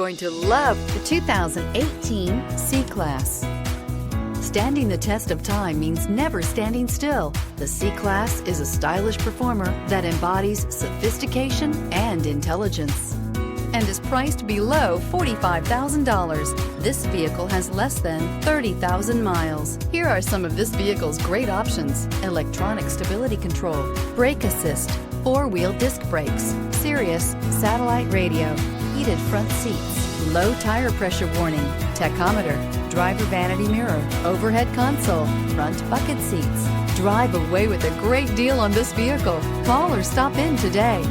Going to love the 2018 C-Class. Standing the test of time means never standing still. The C-Class is a stylish performer that embodies sophistication and intelligence and is priced below $45,000. This vehicle has less than 30,000 miles. Here are some of this vehicle's great options: electronic stability control, brake assist, four-wheel disc brakes, Sirius satellite radio, heated front seats, low tire pressure warning, tachometer, driver vanity mirror, overhead console, front bucket seats. Drive away with a great deal on this vehicle. Call or stop in today.